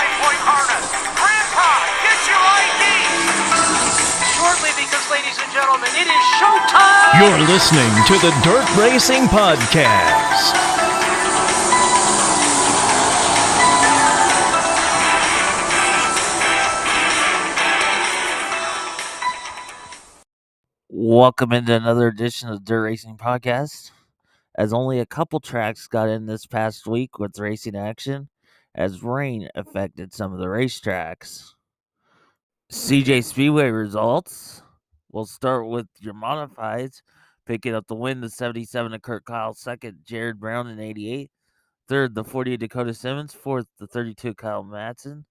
9-point harness. Grandpa, get your ID. Shortly, because, ladies and gentlemen, it is showtime. You're listening to the Dirt Racing Podcast. Welcome into another edition of the Dirt Racing Podcast. As only a couple tracks got in this past week with racing action, as rain affected some of the racetracks. CJ Speedway results. We'll start with your modifieds. Picking up the win, the 77 of Kurt Kyle. Second, Jared Brown in 88. Third, the 40 Dakota Simmons. Fourth, the 32 Kyle Madsen.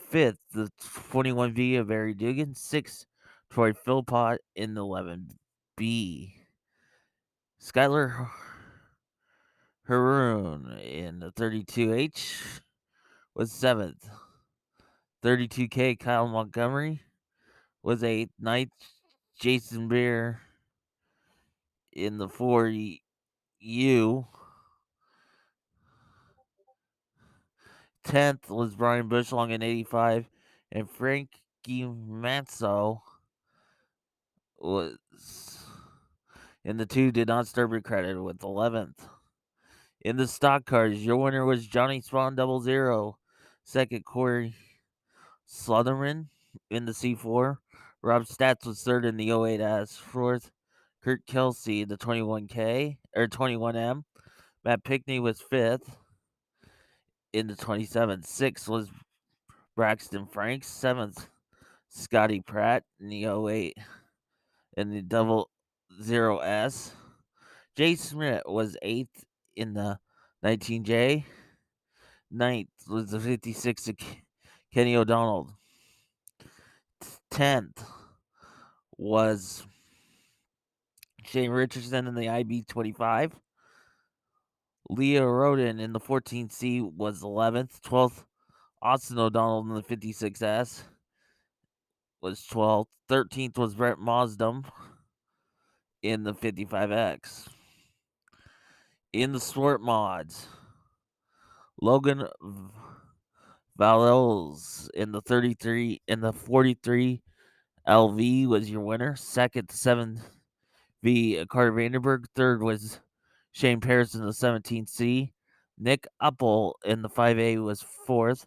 Fifth, the 21V of Barry Dugan. Sixth, Troy Philpott in the 11B. Skylar Haroon in the 32H was 7th. 32K Kyle Montgomery was 8th. 9th, Jason Beer in the 4U. 10th was Brian Bushlong in 85. And Frankie Manso was in the 2, did not start with credit, with 11th. In the stock cars, your winner was Johnny Spawn 00. Second, Corey Slotherman in the C4. Rob Stats was third in the 08S. Fourth, Kurt Kelsey in the 21K or 21M. Matt Pickney was fifth in the 27. Sixth was Braxton Franks. Seventh, Scotty Pratt in the 08 in the 00S. Jay Smith was eighth in the 19J. Ninth was the 56 of Kenny O'Donnell. 10th was Shane Richardson in the IB25. Leo Roden in the 14C was 11th. 12th, Austin O'Donnell in the 56S was 12th. 13th was Brett Mosdom in the 55X. In the sport mods, Logan Valels in the 33 in the 43 LV was your winner. Second, 7V Carter Vanderberg. Third was Shane Paris in the 17C. Nick Uppel in the 5A was fourth.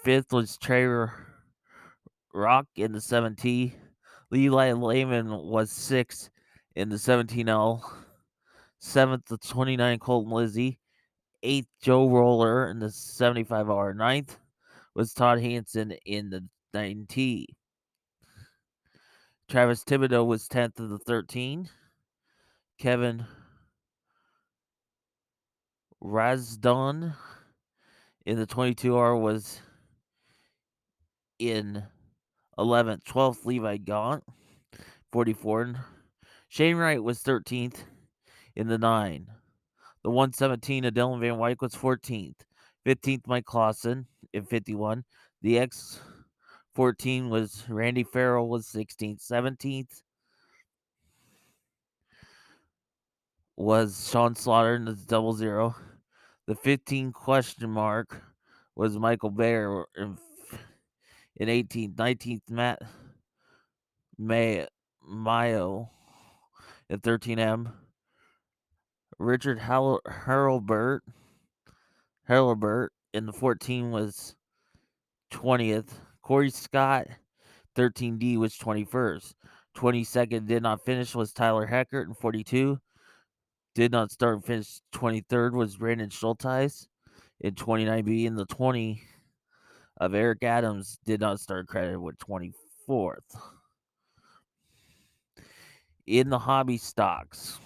Fifth was Trey Rock in the 7T. Levi Lehman was sixth in the 17L. Seventh, the 29 Colton Lizzie. Eighth, Joe Roller in the 75R. Ninth was Todd Hansen in the 9T. Travis Thibodeau was 10th of the 13. Kevin Razdon in the 22R was in 11th. 12th, Levi Gaunt, 44. Shane Wright was 13th in the 9. The 117 of Dylan Van Wyk was 14th. 15th, Mike Clausen in 51. The X14 was Randy Farrell was 16th. 17th was Sean Slaughter in the 00. The 15 question mark was Michael Bayer in 18th. 19th, Matt Mayo in 13M. Richard Harrelbert in the 14 was 20th. Corey Scott, 13D, was 21st. 22nd did not finish was Tyler Heckert in 42. Did not start and finish 23rd was Brandon Schulteis in 29B. In the 20 of Eric Adams did not start credit with 24th. In the hobby stocks,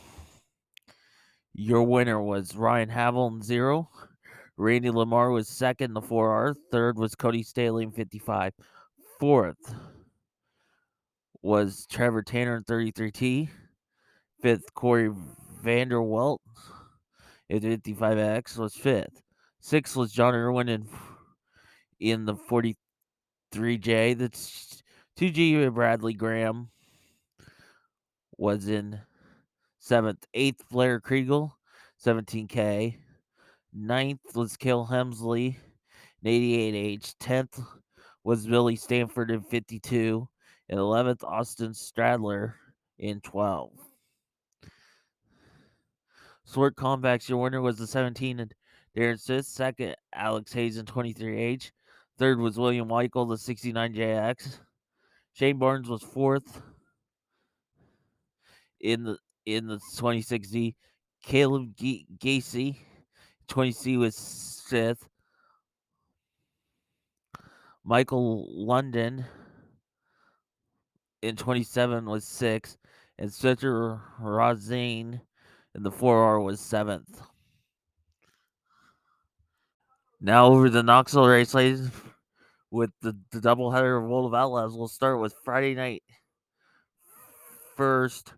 your winner was Ryan Havel in 0. Randy Lamar was second in the 4R. Third was Cody Staley in 55. Fourth was Trevor Tanner in 33T. Fifth, Corey Vanderwelt in 55X was fifth. Sixth was John Irwin in the 43J. That's 2G Bradley Graham was in 7th. 8th, Blair Kriegel, 17K. Ninth was Cale Hemsley in 88H. 10th was Billy Stanford in 52. And 11th, Austin Stradler in 12. Sword Comebacks, your winner was the 17 and Darren Smith. Second, Alex Hayes in 23H. Third was William Weichel, the 69JX. Shane Barnes was fourth in the 26Z. Caleb Gacy, 20C, was fifth. Michael London in 27 was sixth. And Spencer Razane in the 4R was seventh. Now over the Knoxville race, ladies, with the doubleheader of World of Outlaws. We'll start with Friday night first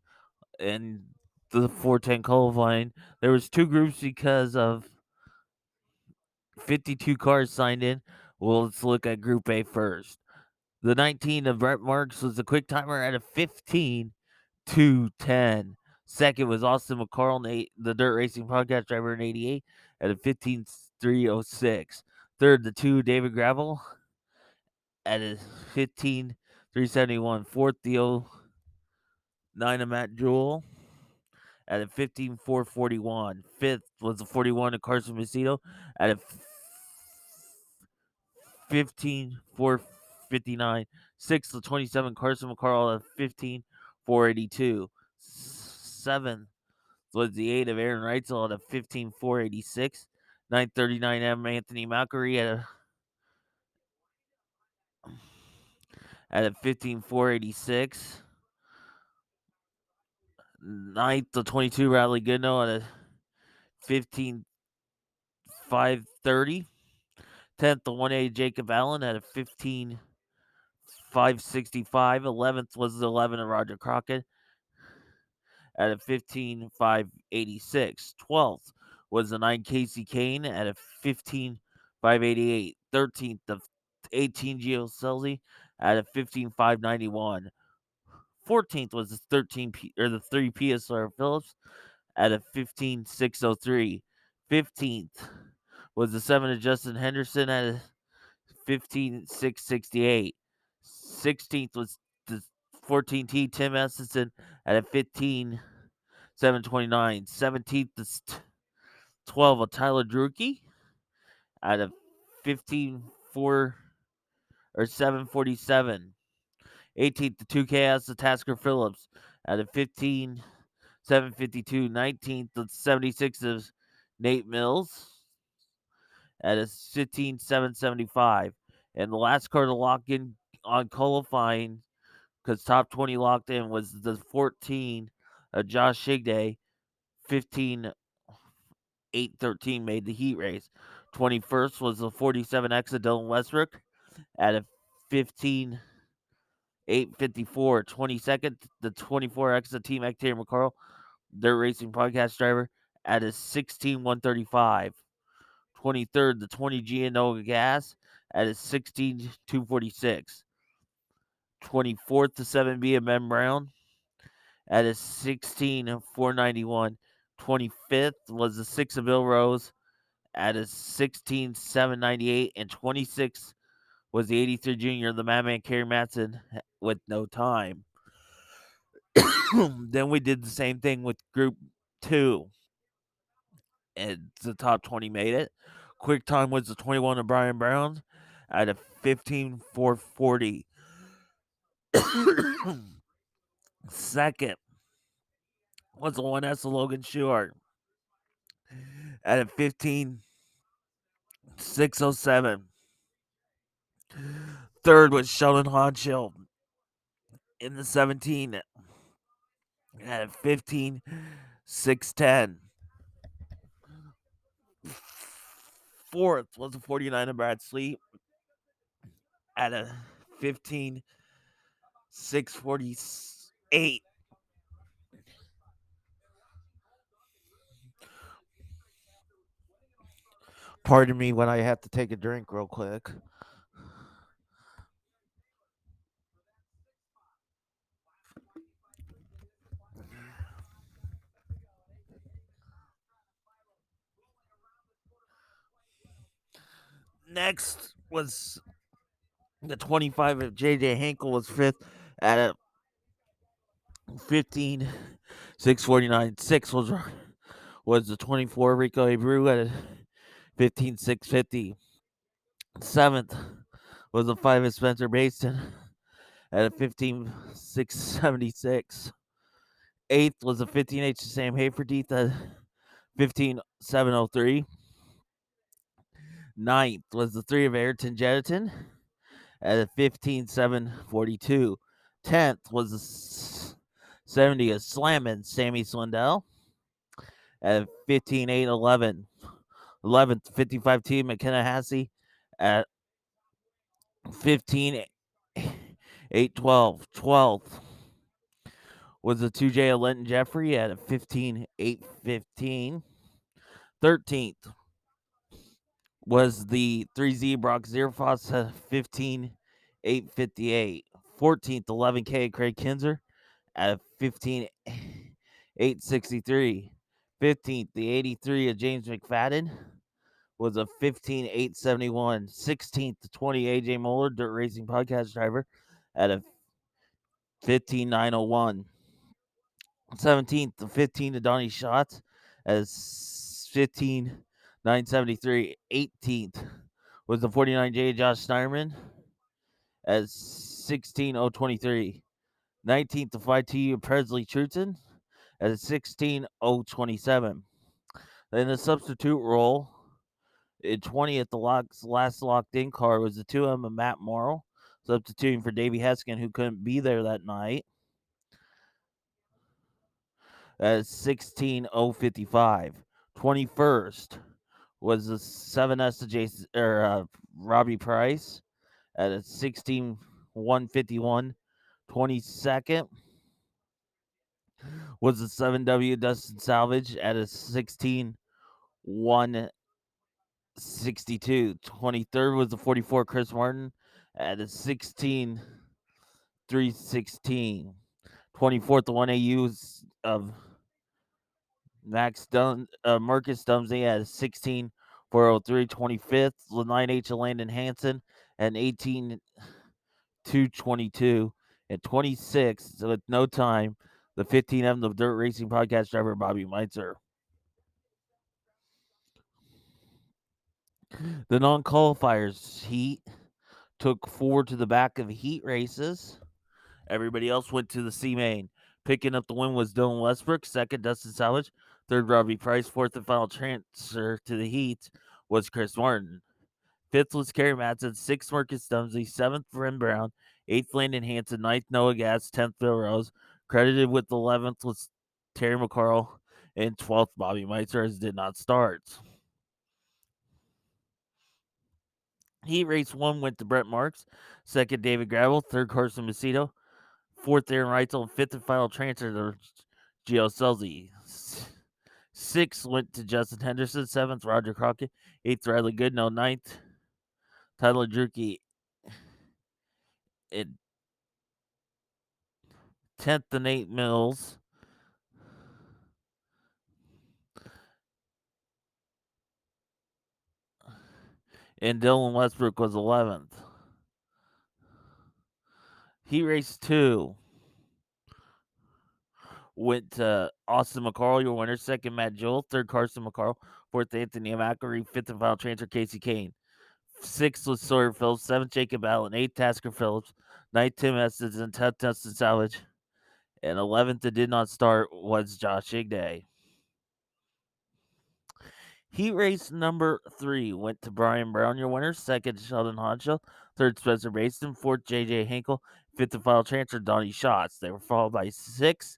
and the 410 qualifying. There was two groups because of 52 cars signed in. Well, let's look at Group A first. The 19 of Brett Marks was the quick timer at a 15:2:10. Second was Austin McCarl, the Dirt Racing Podcast driver in 88, at a 15:3:06. Third, the two David Gravel at a 15:3:71. Fourth, the 09 of Matt Jewell at a 15:4:41. Fifth was the 41 of Carson Macedo at a 15:4:59. Sixth, the 27 Carson McCarl at 15:4:82. Seventh was the 8 of Aaron Reitzel at a 15:4:86. 9:39 M. Anthony Macri at a 15:4:86. Ninth, the 22 Radley Goodnow at a 15:5:30. 10th, the 1A Jacob Allen at a 15:5:65. 11th was the 11 of Roger Crockett at a 15:5:86. 12th was the 9 Casey Kane at a 15:5:88. 13th, the 18 Gio Selzy at a 15:5:91. 14th was the the 3 PSR Phillips at a 15:6:03. 15th was the 7 of Justin Henderson at a 15:6:68. 16th was the 14T Tim Essenson at a 15:7:29. 17th is 12 of Tyler Drucke at a 15:4 or 7:47. 18th, the 2 Chaos of Tasker Phillips at a 15:7:52. 19th, the 76 of Nate Mills at a 15:7:75. And the last car to lock in on qualifying, because top 20 locked in, was the 14 Josh Shigday, 15:8:13 made the heat race. 21st was the 47X of Dylan Westbrook at a 15:8:54. 22nd, the 24X of Team Actator McCarl, their racing podcast driver, at a 16:1:35. 23rd, the 20 Gianoga Gas at a 16:2:46. 24th, the 7B of Ben Brown at a 16:4:91. 25th was the 6 of Bill Rose at a 16:7:98. And 26th was the 83 Junior of the Madman Kerry Matson with no time. Then we did the same thing with Group 2. And the top 20 made it. Quick time was the 21 of Brian Brown at a 15:4:40. Second was the 1S of Logan Stewart at a 15:6:07. Third was Sheldon Hodgshill in the 17 at a 15:6:10. Fourth was the 49 of Brad Sleep at a 15:6:48. Pardon me when I have to take a drink real quick. Next was the 25 of J.J. Hinkle was fifth at a 15 649. Sixth was the 24 Rico Abreu at a 15 650. Seventh was the 5 of Spencer Basin at a 15 676. Eighth was the 15H of Sam Haferteeth at 15 703. Ninth was the 3 of Ayrton Jetton at a 15 742. 10th was the 70 of Slammin' Sammy Swindell at 15 811. 11th, 55 T McKenna Hassey at 15 812. 12th was the 2J of Lenton Jeffrey at 15 815. 13th was the 3Z Brock Zierfoss at 15 858. 14th, 11K Craig Kinzer at 15 863. 15th, the 83 of James McFadden was a 15 871. 16th, the 20 AJ Moeller, Dirt Racing Podcast driver, at a 15 901. 17th, the 15 to Donnie Schatz as 15 973. 18th was the 49 J Josh Steinman as 16 023. 19th, the 5T Presley Truton at 16 027. Then the substitute role in 20th, the last locked in car was the 2M of Matt Morrill, substituting for Davey Heskin, who couldn't be there that night, at 16 055. 21st was the 7S to Jason, Robbie Price at a 16 151. 22nd was the 7W Dustin Salvage at a 16 162. 23rd was the 44 Chris Martin at a 16 316. 24th, the 1AU of Marcus Dumsey at a 16 403. 25th, the 9H of Landon Hansen at an 18 222. And 26th, with no time, the 15M, the Dirt Racing Podcast driver, Bobby Meitzer. The non-qualifiers heat took 4 to the back of heat races. Everybody else went to the C main. Picking up the win was Dylan Westbrook. Second, Dustin Salvage. Third, Robbie Price. Fourth and final transfer to the heat was Chris Martin. Fifth was Kerry Madsen. Sixth, Marcus Dumsey. Seventh, Bryn Brown. Eighth, Landon Hansen. Ninth, Noah Gass. 10th, Bill Rose. Credited with 11th was Terry McCarl. And 12th, Bobby Meitzer, as did not start. Heat race 1 went to Brett Marks. Second, David Gravel. Third, Carson Macedo. Fourth, Aaron Reitzel. Fifth and final transfer to Gio Selzy. Sixth went to Justin Henderson. Seventh, Roger Crockett. Eighth, Riley Goodnow. Ninth, Tyler Drucke. And 10th, the Nate Mills. And Dylan Westbrook was 11th. Heat race 2 went to Austin McCarl, your winner. Second, Matt Joel. Third, Carson McCarl. Fourth, Anthony Mackery. Fifth and final transfer, Casey Kane. Sixth was Sawyer Phillips. Seventh, Jacob Allen. Eighth, Tasker Phillips. Ninth, Tim Estes. And 10th, Dustin Salvage. And 11th, that did not start, was Josh Igday. Heat race number 3 went to Brian Brown, your winner. Second, Sheldon Hodgel. Third, Spencer Basin. Fourth, J.J. Hinkle. Fifth and final transfer, Donnie Schatz. They were followed by 6th,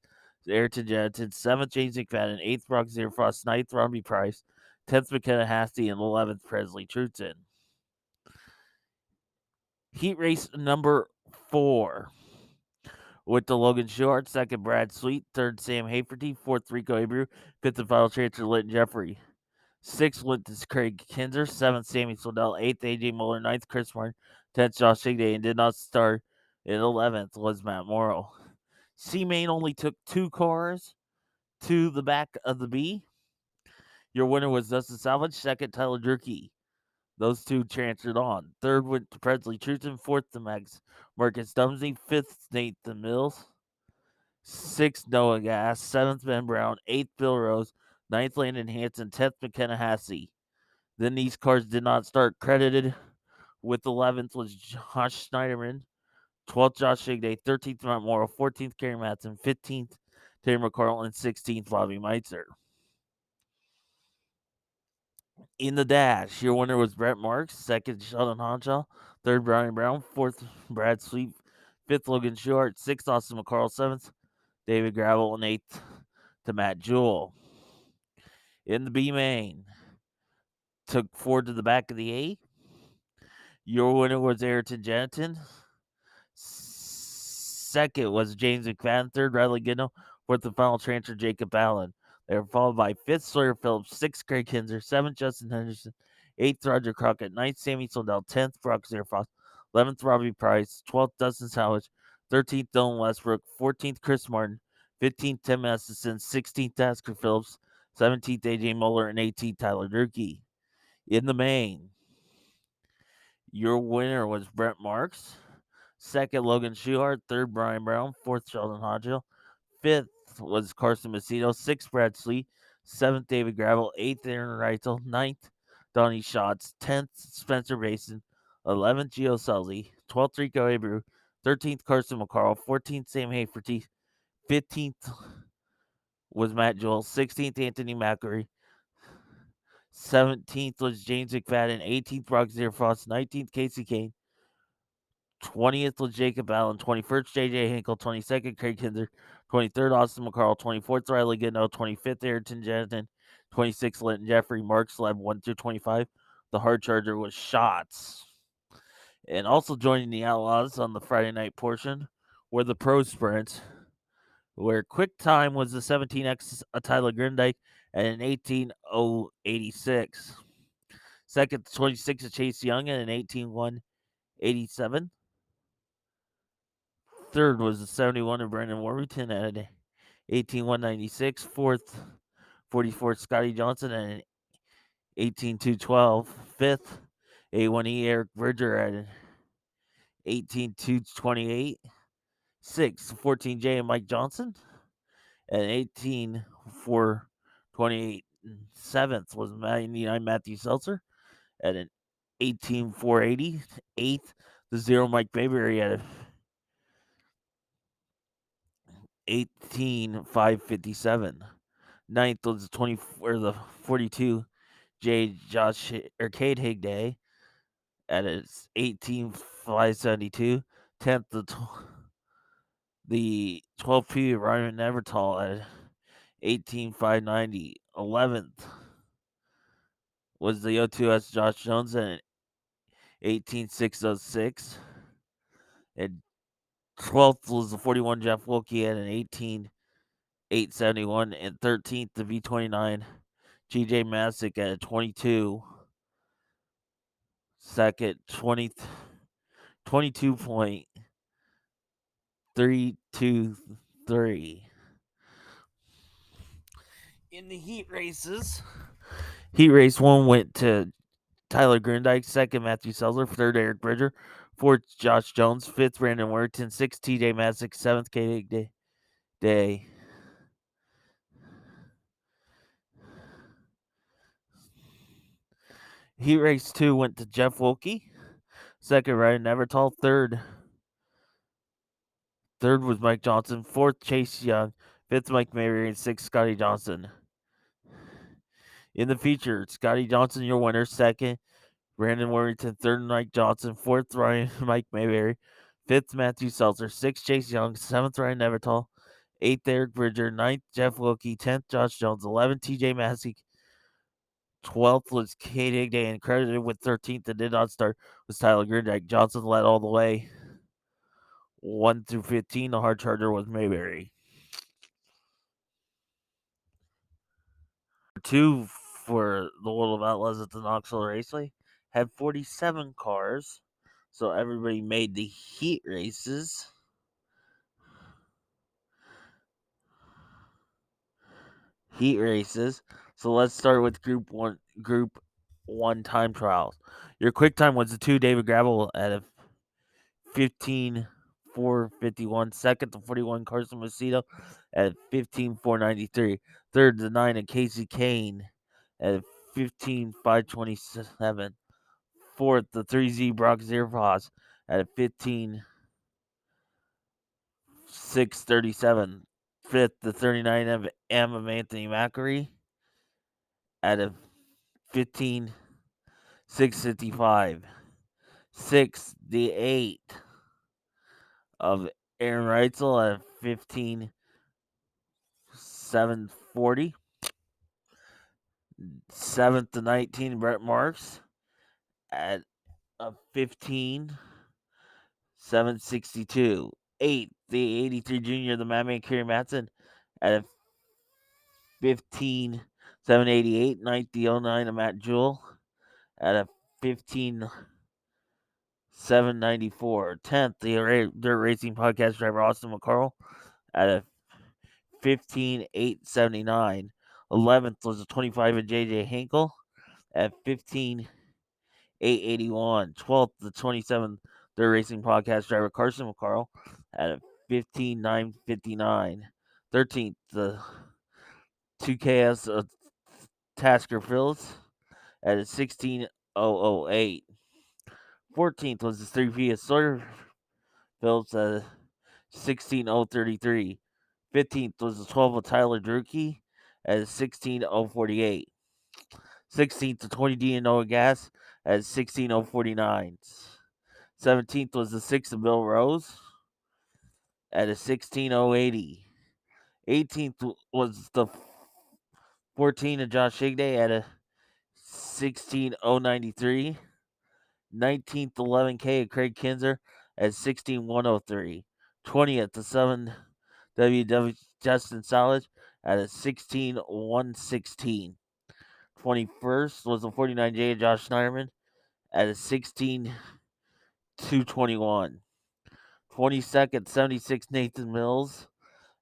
Ayrton Jetton. 7th, James McFadden. 8th, Brock Zierfrost. 9th, Robbie Price. 10th, McKenna Hasty. And 11th, Presley Truton. Heat race number 4 went to Logan Short. Second, Brad Sweet. Third, Sam Haferty. Fourth, Rico Abreu. Fifth and final transfer, Linton Jeffrey. 6th went to Craig Kinzer. 7th, Sammy Swindell. 8th, AJ Muller. 9th, Chris Martin. 10th, Josh Igday. And did not start. And 11th was Matt Morrow. C-Main only took 2 cars to the back of the B. Your winner was Dustin Salvage. Second, Tyler Durkee. Those two transferred on. Third went to Presley Truton. Fourth to Marcus Dumsey. Fifth, Nathan Mills. Sixth, Noah Gass. Seventh, Ben Brown. Eighth, Bill Rose. Ninth, Landon Hanson. 10th, McKenna Hassey. Then these cars did not start. Credited with 11th was Josh Schneiderman. 12th, Josh Shigday. 13th, Matt Morrow. 14th, Kerry Matson. 15th, Taylor McCarl. And 16th, Bobby Meitzer. In the dash, your winner was Brett Marks. Second, Sheldon Honshaw. Third, Brian Brown. Fourth, Brad Sweet. Fifth, Logan Short. Sixth, Austin McCarl. Seventh, David Gravel. And eighth to Matt Jewell. In the B main, took Ford to the back of the A. Your winner was Ayrton Jansen. Second was James McFadden. Third, Riley Gino. Fourth, the final transfer, Jacob Allen. They were followed by fifth, Sawyer Phillips. Sixth, Craig Kinzer. Seventh, Justin Henderson. Eighth, Roger Crockett. Ninth, Sammy Sondell. 10th, Brock Zerfrost. 11th, Robbie Price. 12th, Dustin Salvage. 13th, Dylan Westbrook. 14th, Chris Martin. 15th, Tim Masterson. 16th, Tasker Phillips. 17th, AJ Moeller. And 18th, Tyler Durkee. In the main, your winner was Brent Marks. Second, Logan Schuhart. Third, Brian Brown. Fourth, Sheldon Hodgill. Fifth was Carson Macedo. Sixth, Brad Slee. Seventh, David Gravel. Eighth, Aaron Reitzel. Ninth, Donnie Schatz. 10th, Spencer Basin. 11th, Gio Selzy. 12th, Rico Abreu. 13th, Carson McCarl. 14th, Sam Haferty. 15th was Matt Joel. 16th, Anthony McElry. 17th was James McFadden. 18th, Brock Zierfrost. 19th, Casey Kane. 20th was Jacob Allen. 21st, J.J. Hinkle. 22nd, Craig Kinder. 23rd, Austin McCarl. 24th, Riley Goodnow. 25th, Ayrton Jansen. 26th, Linton Jeffrey. Marks led 1 through 25. The hard charger was Shots. And also joining the Outlaws on the Friday night portion were the pro sprints, where quick time was the 17X Tyler Grindike and an 18.086. Second, 26 Chase Young and an 18.187. Third was the 71 of Brandon Warrington at an 18.196. Fourth, 44 Scotty Johnson at an 18.212. Fifth, A1E Eric Bridger at an 18.228. Sixth, 14J and Mike Johnson at an 18.428. Seventh was 99 Matthew Seltzer at an 18.480. Eighth, the zero Mike Mayberry at a 18.557. Ninth was the 42 J Josh or Cade Higday at its 18.572. 10th the 12P Ryan Nevertall at 18.590. 11th was the O2S Josh Jones at 18.606. And 12th was the 41 Jeff Wilkie at an 18.871. And 13th, the V29 GJ Masick at a 22. Second, 22.323. In the heat races, heat race 1 went to Tyler Grindike. Second, Matthew Selzer. Third, Eric Bridger. Fourth, Josh Jones. Fifth, Brandon Warrington. Sixth, TJ Masick. Seventh, K. Day. Heat race 2 went to Jeff Wilkie. Second, Ryan Nevertall. Third was Mike Johnson. Fourth, Chase Young. Fifth, Mike Mary. And sixth, Scotty Johnson. In the feature, Scotty Johnson, your winner. Second, Brandon Warrington. Third, Mike Johnson. Fourth, Mike Mayberry. Fifth, Matthew Seltzer. Sixth, Chase Young. Seventh, Ryan Nevertall. Eighth, Eric Bridger. Ninth, Jeff Wilkie. 10th, Josh Jones. 11th, TJ Massey. 12th was Kate Higday, and credited with 13th and did not start was Tyler Grindike. Johnson led all the way 1 through 15. The hard charger was Mayberry. 2 for the World of Outlaws at the Knoxville Raceway had 47 cars, so everybody made the heat races. So let's start with Group 1 time trials. Your quick time was the 2 David Gravel at a 15:4:51. Second, the 41 Carson Macedo at 15:4:93. Third, the 9 of Casey Kane at 15:5:27. Fourth, the 3Z Brock Ziervos at 15:6:37. Fifth, the 39 of M of Anthony Macri at a 15:6:55. Sixth, the 8 of Aaron Reitzel at 15:7:40. Seventh, the 19 Brett Marks at a 15:7:62. Eighth, the 83 junior, the Madman Kerry Matson at a 15:7:88. Ninth, the 09 of Matt Jewell at a 15:7:94. 10th, the Dirt Racing Podcast driver Austin McCarl at a 15:8:79. 11th was the 25 of JJ Hinkle at 15:8:81. 12th, the 27 Dirt Racing Podcast driver Carson McCarl at a 15:9:59. 13th, the 2KS Tasker Phillips at a 16:008. 14th was the 3P of Sawyer Phillips at a 16:033. 15th was the 12 of Tyler Druckey at a 16:048. 16th to 20D and Noah Gas at 16:049. 17th was the 6 of Bill Rose at a 16:080. 18th was the 14 of Josh Higday at a 16:093. 19th 11K of Craig Kinzer at 16:103. 20th the 7 WW Justin Solid at a 16:116. 21st was the 49J of Josh Schneiderman at a 16:221. 22nd 76 Nathan Mills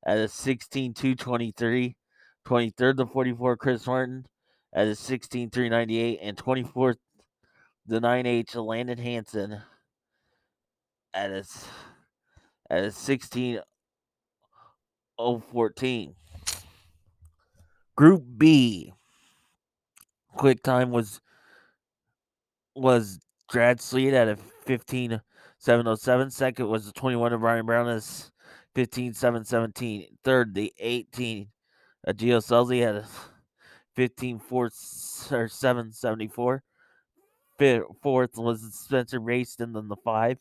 at a 16:223. 23rd the 44 Chris Martin at a 16:398, and 24th the 9H Landon Hansen at a 16:014. Group B quick time was Grad Sleet at a 15:7:07. Second was the 21 of Brian Brown at 15:7:17. Third, the 18 of Gio Selzy at a 15:7:74. Fourth was Spencer Raston in the 5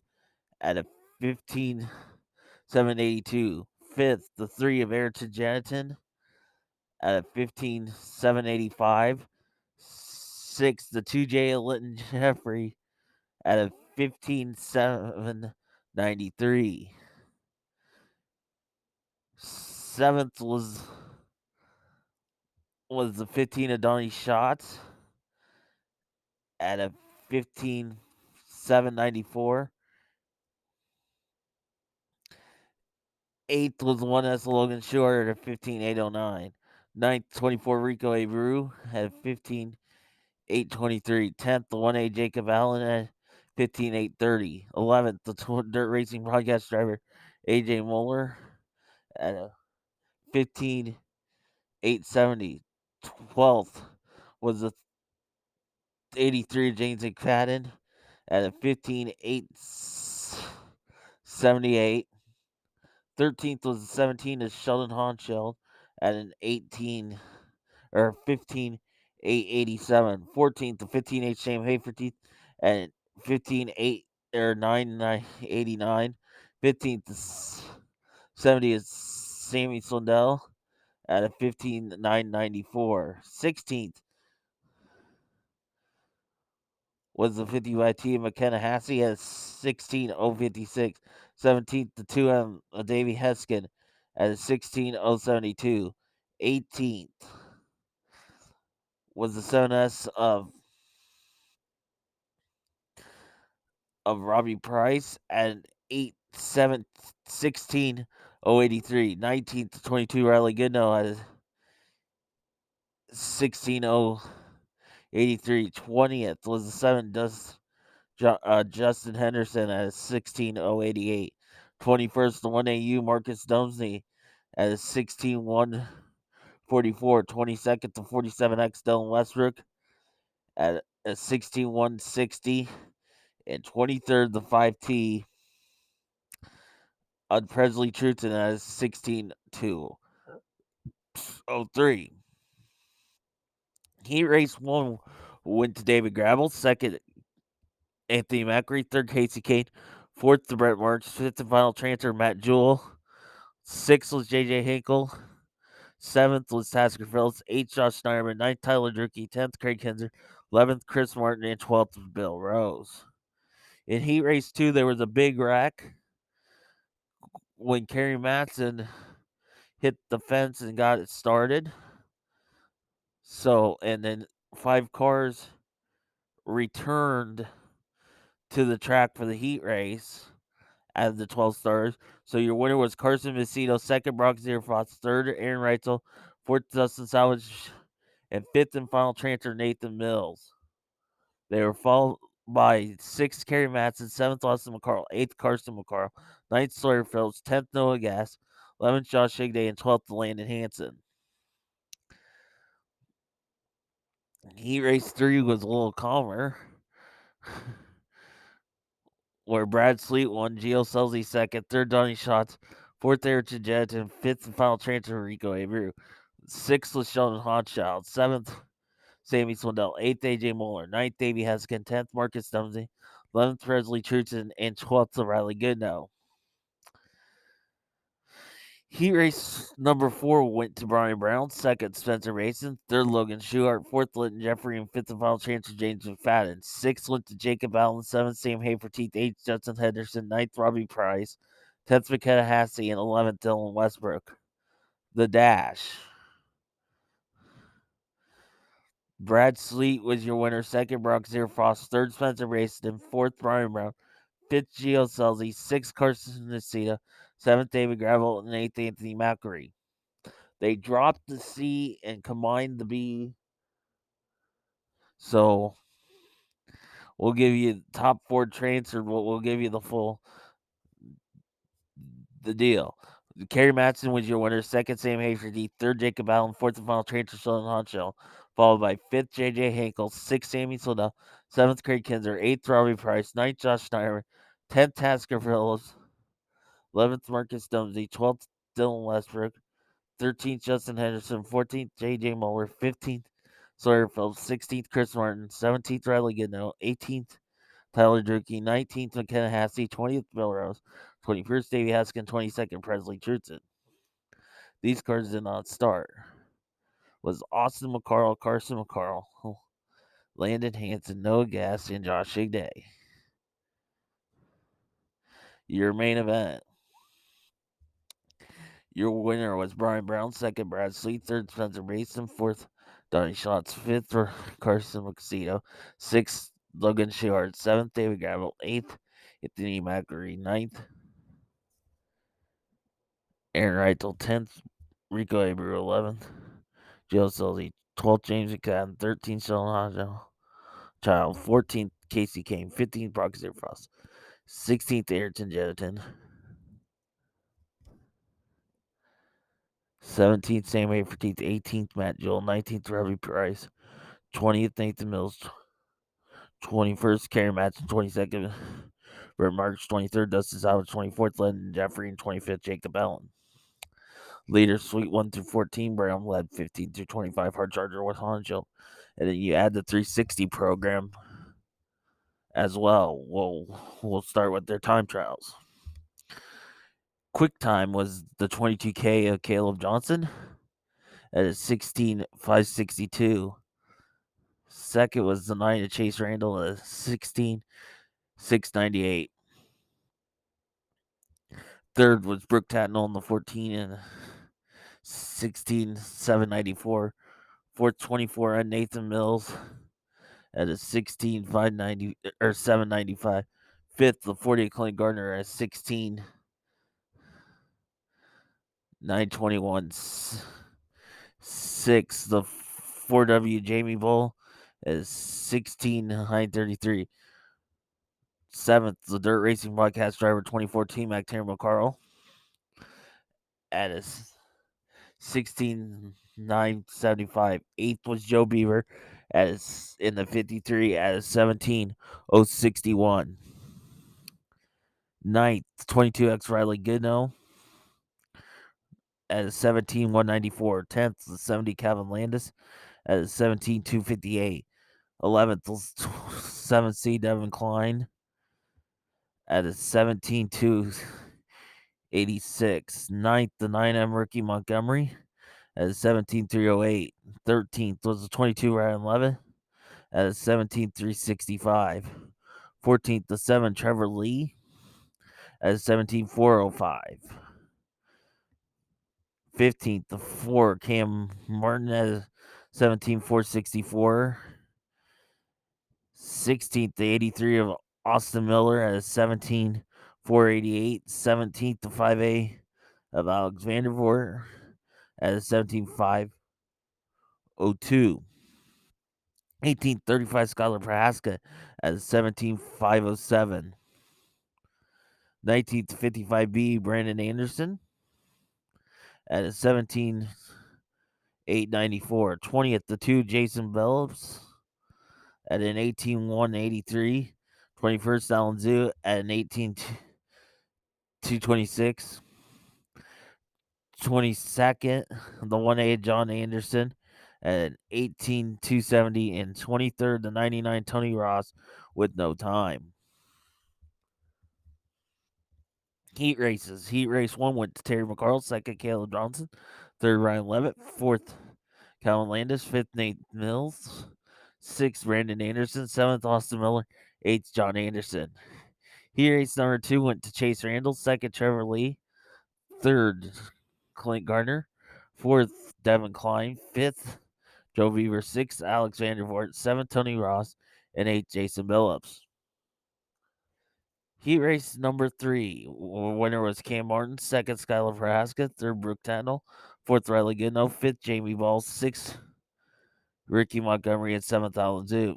at a 15:7:82. Fifth, the 3 of Ayrton Janiton at a 15:7:85. Sixth, the 2J of Linton Jeffrey at a 15:7:93. Seventh was the 15 of Donnie Schatz at a 15:7:94. Eighth was the 1S Logan Short at a 15:8:09. Ninth, 24 Rico Abreu at 15:8:23. 10th, the 1A Jacob Allen at 15:8:30. 11th, the Dirt Racing Podcast driver AJ Moeller at a 15:8:70. 12th was the 83 James McFadden at a 15:8:78. 13th was the 17 of Sheldon Honschild at an 15:8:87. 14th, the 15 Shane Haferteeth at 15:8 or 9:89. 15th, the 70 is Sammy Slindell at a 15:9:94. 16th was the 50 YT of McKenna Hassey at 16:056. 17th, the 2M of Davey Heskin at a 16:072. 18th was the 7S of Robbie Price at 16:083. 19th to 22 Riley Goodnow at 16:0 83. 20th was the 7 Justin Henderson at a 16.088. 21st, the 1AU Marcus Dumsney at a 16.144. 22nd, the 47X Dylan Westbrook at a 16.160. And 23rd, the 5T Presley Truton at a 16.203. Heat race 1 went to David Gravel. Second, Anthony Macri. Third, Casey Kane. Fourth, the Brett Marks. Fifth and final transfer, Matt Jewell. Sixth was JJ Hinkle. Seventh was Tasker Phillips. Eighth, Josh Schneiderman. Ninth, Tyler Drucke. 10th, Craig Kinzer. 11th, Chris Martin. And 12th, Bill Rose. In Heat Race 2, there was a big wreck when Kerry Matson hit the fence and got it started. So, and then 5 cars returned to the track for the heat race out of the 12 stars. So your winner was Carson Macedo, second Brock Zierfoss, third Aaron Reitzel, fourth Dustin Salvage, and fifth and final transfer Nathan Mills. They were followed by sixth Kerry Matson, seventh Austin McCarl, eighth Carson McCarl, ninth Sawyer Phillips, 10th Noah Gass, 11th Josh Shigday, and 12th Landon Hanson. Heat race 3 was a little calmer, where Brad Sleet won, Gio Selzy second, third Donnie Schatz, fourth Eric Jet, and fifth and final transfer Rico Abreu. Sixth was Sheldon Hochschild, seventh Sammy Swindell, eighth AJ Moeller, ninth Davey Heskin, 10th Marcus Dumsey, 11th Presley Truton, and 12th Riley Goodnow. Heat race number 4 went to Brian Brown, second Spencer Mason, third Logan Schuhart, fourth Linton Jeffrey, and fifth and final transfer James McFadden. Sixth went to Jacob Allen, seventh Sam Haferteeth, eighth Justin Henderson, ninth Robbie Price, 10th McKenna Hassey, and 11th Dylan Westbrook. The Dash. Brad Sleet was your winner, second Brock Zierfoss, third Spencer Mason, fourth Brian Brown, fifth Gio Selzy, sixth Carson Nicita, seventh David Gravel, and eighth Anthony Macri. They dropped the C and combined the B. So we'll give you top 4 transfer. We'll give you the deal. Kerry Matson was your winner. Second, Sam Haferty. Third, Jacob Allen. Fourth and final transfer, Sheldon Honchell. Followed by fifth, J.J. Hankel. Sixth, Sammy Soda. Seventh, Craig Kinzer. Eighth, Robbie Price. Ninth, Josh Schneider. 10th, Tasker Phillips. 11th, Marcus Dumsey. 12th, Dylan Westbrook. 13th, Justin Henderson. 14th, J.J. Muller. 15th, Sawyer Phillips. 16th, Chris Martin. 17th, Riley Goodnow. 18th, Tyler Drucke. 19th, McKenna Hassey. 20th, Bill Rose. 21st, Davey Haskin. 22nd, Presley Trutzen. These cars did not start. Was Austin McCarl, Carson McCarl, Landon Hanson, Noah Gass, and Josh Shigday. Your main event. Your winner was Brian Brown, second Brad Sleet, third Spencer Mason, fourth Donnie Schatz, fifth Carson McCedo, sixth Logan Shehart, seventh David Gravel, eighth Anthony Macri, ninth Aaron Reitzel, 10th Rico Abreu, 11th Joe Selzy, 12th James McCann, 13th Sheldon Child, 14th Casey Kane, 15th Brock Zierfrost, 16th Ayrton Jetton, 17th Sam Haferteeth, 18th Matt Joel, 19th Robbie Price, 20th Nathan Mills, 21st Kerry Matson, 22nd Brett Marks, 23rd Dustin Salvage, 24th Landon Jeffrey, and 25th Jacob Allen. Leaders Suite 1 through 14, Brown led 15 through 25, Hard Charger with Honchel. And then you add the 360 program as well. We'll start with their time trials. Quick time was the 22K of Caleb Johnson at a 16.562. Second was the 9 of Chase Randall at a 16.698. Third was Brooke Tatnall in the 14 and 16.794. Fourth, 24 on Nathan Mills at a 16.590 or 795. Fifth, the 40 Clint Gardner at 16.921. Sixth, the 4W Jamie Bull as 16,933. 7th, the Dirt Racing Podcast Driver 2014, McTiernan McCarl, at a 16,975. 8th was Joe Beaver in the 53 at a 17,061. 9th, 22X Riley Goodnow at a 17,194. 10th, the 70 Calvin Landis at a 17,258. 11th, 7C Devin Klein at a 17,286. 9th, the 9M Ricky Montgomery at a 17,308. 13th was the 22 Ryan Levitt at a 17,365. 14th, the 7 Trevor Lee at a 17,405. 15th, the 4 Cam Martin at a 17,464. 16th, the 83 of Austin Miller at a 17,488. 17th, the 5A of Alex Vandervoort at a 17,502. 18th, 35 Skylar Prohaska at a 17,507. 19th, 55B Brandon Anderson at a 17,894. 20th, the 2 Jason Bellows at an 18,183. 21st, Alan Zoo at an 18,226. 22nd, the 1A John Anderson at an 18,270. And 23rd, the 99 Tony Ross with no time. Heat races. Heat race 1 went to Terry McCarl. 2nd, Caleb Johnson. 3rd, Ryan Levitt. 4th, Calvin Landis. 5th, Nate Mills. 6th, Brandon Anderson. 7th, Austin Miller. 8th, John Anderson. Heat race number 2 went to Chase Randall. 2nd, Trevor Lee. 3rd, Clint Gardner. 4th, Devin Klein. 5th, Joe Beaver. 6th, Alex Vandervoort. 7th, Tony Ross. And 8th, Jason Billups. Heat race number 3. Winner was Cam Martin. 2nd, Skylar Prohaska. 3rd, Brooke Tatnell. 4th, Riley Goodnow. 5th, Jamie Ball. 6th, Ricky Montgomery. And 7th, Alan Zoot.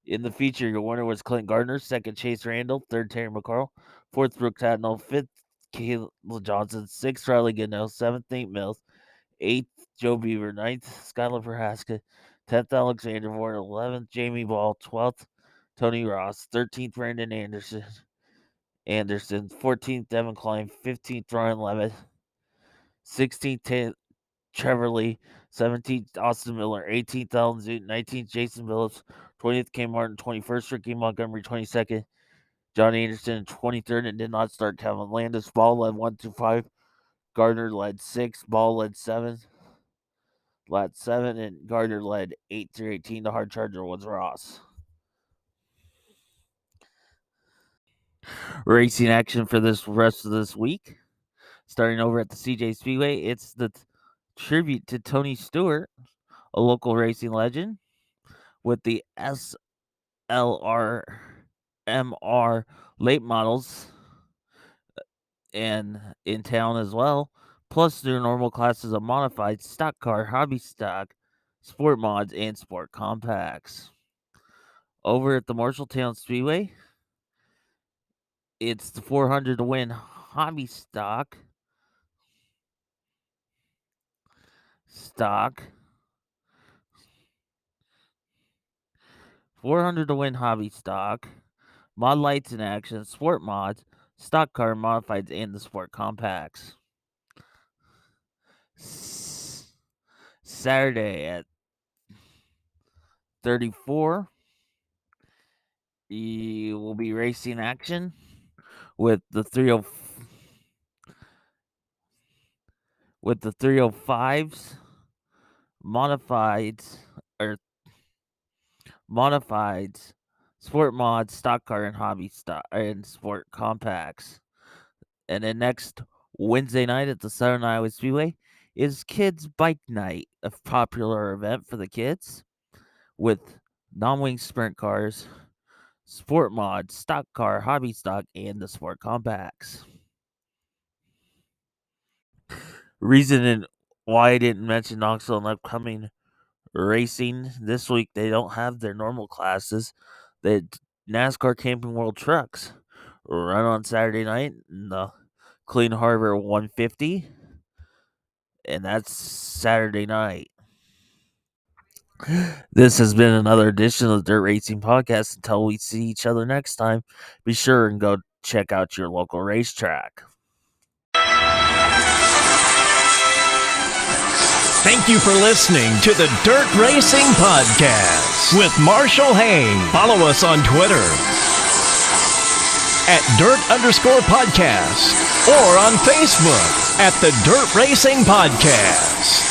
In the feature, your winner was Clint Gardner. 2nd, Chase Randall. 3rd, Terry McCarl. 4th, Brooke Tatnell. 5th, Kayla Johnson. 6th, Riley Goodnow. 7th, Nate Mills. 8th, Joe Beaver. 9th, Skylar Prohaska. 10th, Alexander Ward. 11th, Jamie Ball. 12th, Tony Ross. 13th, Brandon Anderson. 14th, Devin Klein. 15th, Ryan Levitt. 16th, Trevor Lee. 17th, Austin Miller. 18th, Alan Zoot. 19th, Jason Billups. 20th, K. Martin. 21st, Ricky Montgomery. 22nd, John Anderson. 23rd, and did not start Calvin Landis. Ball led 1 through 5. Gardner led 6. Ball led 7. Led 7, and Gardner led 8 through 18. The hard charger was Ross. Racing action for this rest of this week. Starting over at the CJ Speedway, it's the tribute to Tony Stewart, a local racing legend, with the SLR MR late models and in town as well, plus their normal classes of modified, stock car, hobby stock, sport mods, and sport compacts. Over at the Marshalltown Speedway, it's the 400 to win hobby stock. 400 to win hobby stock, mod lights in action, sport mods, stock car modifieds, and the sport compacts. Saturday at 34, you will be racing action with the 305s, modifieds, sport mods, stock car, and hobby stock and sport compacts. And then next Wednesday night at the Southern Iowa Speedway is Kids Bike Night, a popular event for the kids with non-wing sprint cars, sport mods, stock car, hobby stock, and the sport compacts. Reason why I didn't mention also an upcoming Racing this week, they don't have their normal classes. The NASCAR Camping World Trucks run on Saturday night in the Clean Harbor 150, and that's Saturday night. This has been another edition of the Dirt Racing Podcast. Until we see each other next time, be sure and go check out your local racetrack. Thank you for listening to the Dirt Racing Podcast with Marshall Hain. Follow us on Twitter at Dirt_Podcast or on Facebook at the Dirt Racing Podcast.